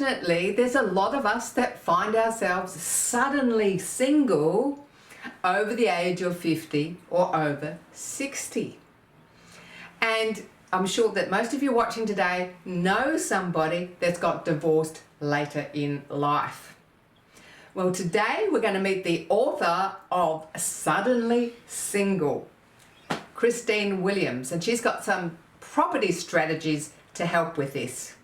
Unfortunately, there's a lot of us that find ourselves suddenly single over the age of 50 or over 60. And I'm sure that most of you watching today know somebody that's got divorced later in life. Well, today we're going to meet the author of Suddenly Single, Christine Williams, and she's got some property strategies to help with this.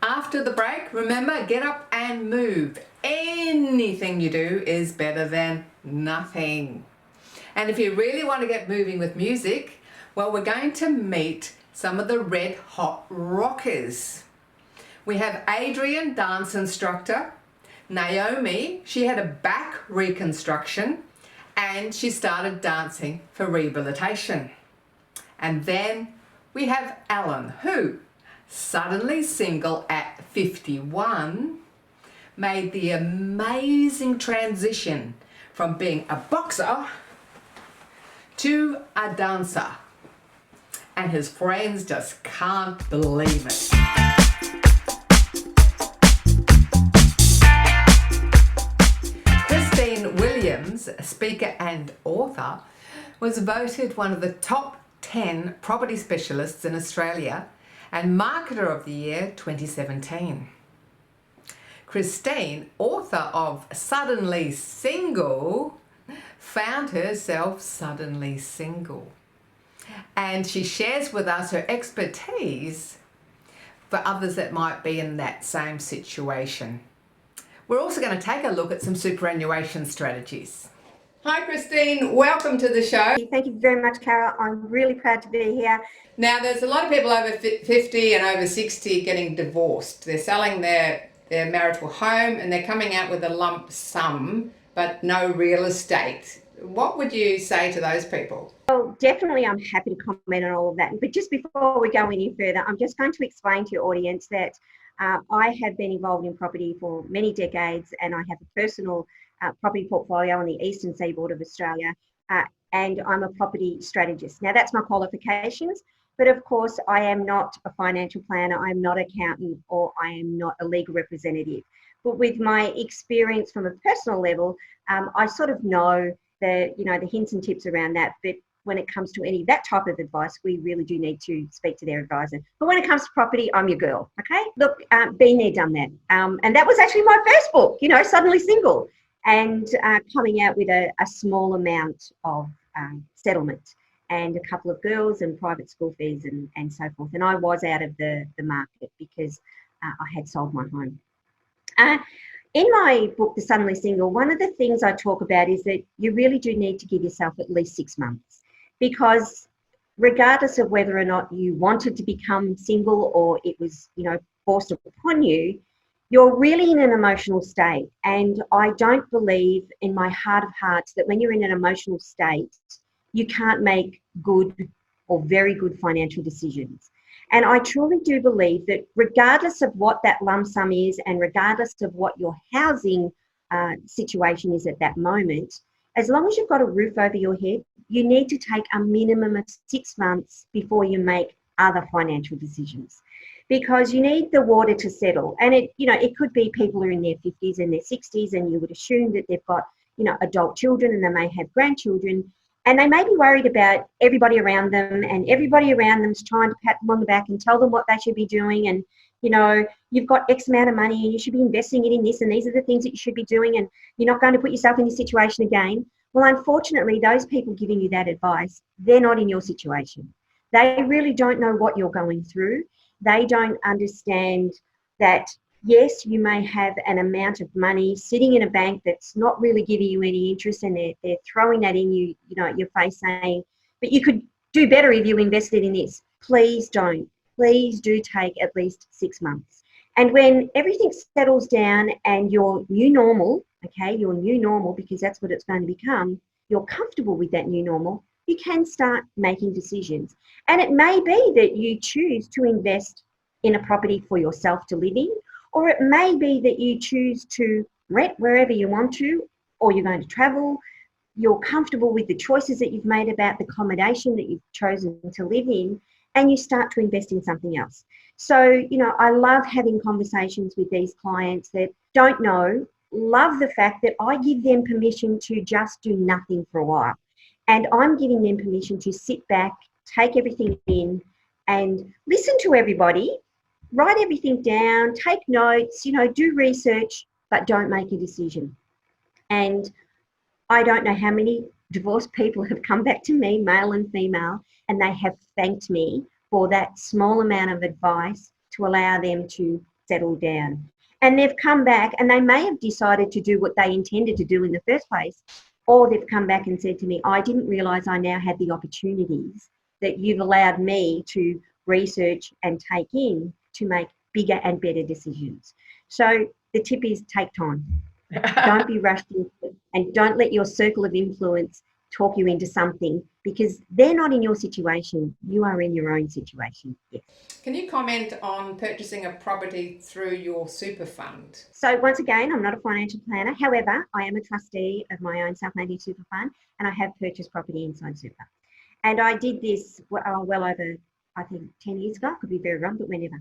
After the break, remember, get up and move. Anything you do is better than nothing. And if you really want to get moving with music, well, we're going to meet some of the red hot rockers. We have Adrian, dance instructor. Naomi, she had a back reconstruction and she started dancing for rehabilitation. And then we have Alan, who, suddenly single at 51, made the amazing transition from being a boxer to a dancer. And his friends just can't believe it. Christine Williams, speaker and author, was voted one of the top 10 property specialists in Australia and Marketer of the Year 2017. Christine, author of Suddenly Single, found herself suddenly single. And she shares with us her expertise for others that might be in that same situation. We're also going to take a look at some superannuation strategies. Hi Christine, welcome to the show. Thank you very much, Cara. I'm really proud to be here. Now there's a lot of people over 50 and over 60 getting divorced. They're selling their marital home and they're coming out with a lump sum but no real estate. What would you say to those people? Well, definitely I'm happy to comment on all of that. But just before we go any further, I'm just going to explain to your audience that I have been involved in property for many decades and I have a personal property portfolio on the eastern seaboard of Australia, and I'm a property strategist. Now that's my qualifications, but of course I am not a financial planner, I'm not an accountant, or I am not a legal representative. But with my experience from a personal level, I sort of know the hints and tips around that. But when it comes to any of that type of advice, we really do need to speak to their advisor. But when it comes to property, I'm your girl, okay? Look, been there, done that. And that was actually my first book, Suddenly Single, and coming out with a small amount of settlement and a couple of girls and private school fees and so forth. And I was out of the market because I had sold my home. In my book, The Suddenly Single, one of the things I talk about is that you really do need to give yourself at least 6 months, because regardless of whether or not you wanted to become single or it was, forced upon you, you're really in an emotional state. And I don't believe in my heart of hearts that when you're in an emotional state, you can't make good or very good financial decisions. And I truly do believe that regardless of what that lump sum is and regardless of what your housing situation is at that moment, as long as you've got a roof over your head, you need to take a minimum of 6 months before you make other financial decisions, because you need the water to settle. And it could be people who are in their 50s and their 60s, and you would assume that they've got, adult children and they may have grandchildren. And they may be worried about everybody around them, and everybody around them is trying to pat them on the back and tell them what they should be doing. And, you've got X amount of money and you should be investing it in this, and these are the things that you should be doing, and you're not going to put yourself in this situation again. Well, unfortunately, those people giving you that advice, they're not in your situation. They really don't know what you're going through. They don't understand that, yes, you may have an amount of money sitting in a bank that's not really giving you any interest, and they're throwing that in your face saying, but you could do better if you invested in this. Please don't. Please do take at least 6 months. And when everything settles down and your new normal, because that's what it's going to become, you're comfortable with that new normal, you can start making decisions. And it may be that you choose to invest in a property for yourself to live in, or it may be that you choose to rent wherever you want to, or you're going to travel. You're comfortable with the choices that you've made about the accommodation that you've chosen to live in, and you start to invest in something else. So, you know, I love having conversations with these clients that don't know, love the fact that I give them permission to just do nothing for a while. And I'm giving them permission to sit back, take everything in and listen to everybody, write everything down, take notes, you know, do research, but don't make a decision. And I don't know how many divorced people have come back to me, male and female, and they have thanked me for that small amount of advice to allow them to settle down. And they've come back and they may have decided to do what they intended to do in the first place, or they've come back and said to me, I didn't realise I now had the opportunities that you've allowed me to research and take in to make bigger and better decisions. So the tip is take time. Don't be rushed into it, and don't let your circle of influence talk you into something, because they're not in your situation. You are in your own situation. Yes. Can you comment on purchasing a property through your super fund? So once again, I'm not a financial planner. However, I am a trustee of my own self-managed super fund, and I have purchased property inside super. And I did this well over, I think, 10 years ago. Could be very wrong, but whenever.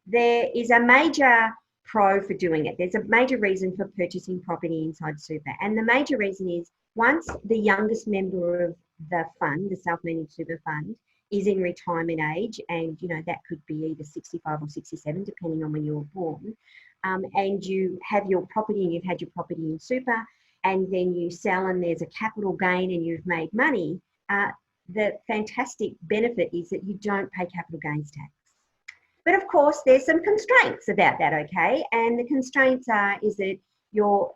There is a major pro for doing it. There's a major reason for purchasing property inside super. And the major reason is once the youngest member of the fund, the self-managed super fund, is in retirement age, and you know that could be either 65 or 67, depending on when you were born, and you have your property and you've had your property in super, and then you sell and there's a capital gain and you've made money, the fantastic benefit is that you don't pay capital gains tax. But of course, there's some constraints about that, okay? And the constraints is that your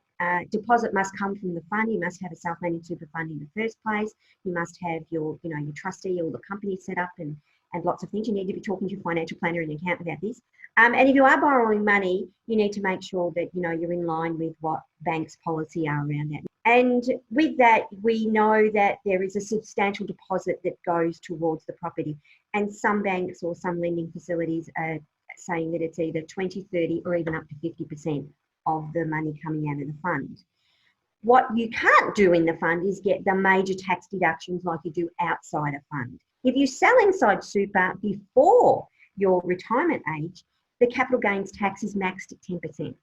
deposit must come from the fund. You must have a self-managed super fund in the first place. You must have your, you know, your trustee or the company set up and lots of things. You need to be talking to your financial planner and accountant about this. And if you are borrowing money, you need to make sure that, you know, you're in line with what banks' policy are around that. And with that, we know that there is a substantial deposit that goes towards the property. And some banks or some lending facilities are saying that it's either 20, 30 or even up to 50% of the money coming out of the fund. What you can't do in the fund is get the major tax deductions like you do outside a fund. If you sell inside super before your retirement age, the capital gains tax is maxed at 10%.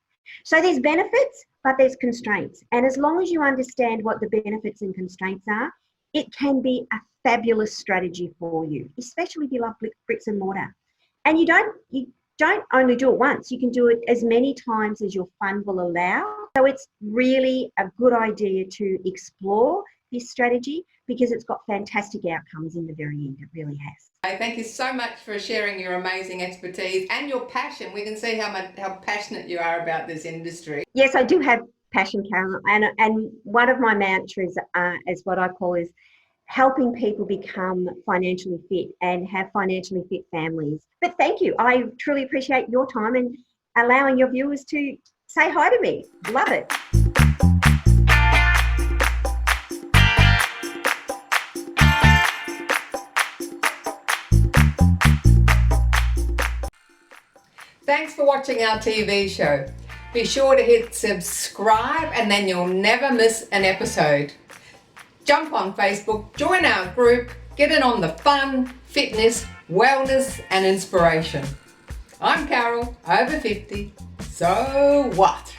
So there's benefits, but there's constraints. And as long as you understand what the benefits and constraints are, it can be a fabulous strategy for you, especially if you love bricks and mortar. And you don't only do it once, you can do it as many times as your fund will allow. So it's really a good idea to explore this strategy because it's got fantastic outcomes in the very end. It really has. Thank you so much for sharing your amazing expertise and your passion. We can see how passionate you are about this industry. Yes, I do have passion, Carol, and one of my mantras is what I call is helping people become financially fit and have financially fit families. But thank you. I truly appreciate your time and allowing your viewers to say hi to me. Love it. Thanks for watching our TV show. Be sure to hit subscribe and then you'll never miss an episode. Jump on Facebook, join our group, get in on the fun, fitness, wellness and inspiration. I'm Carol, over 50. So what?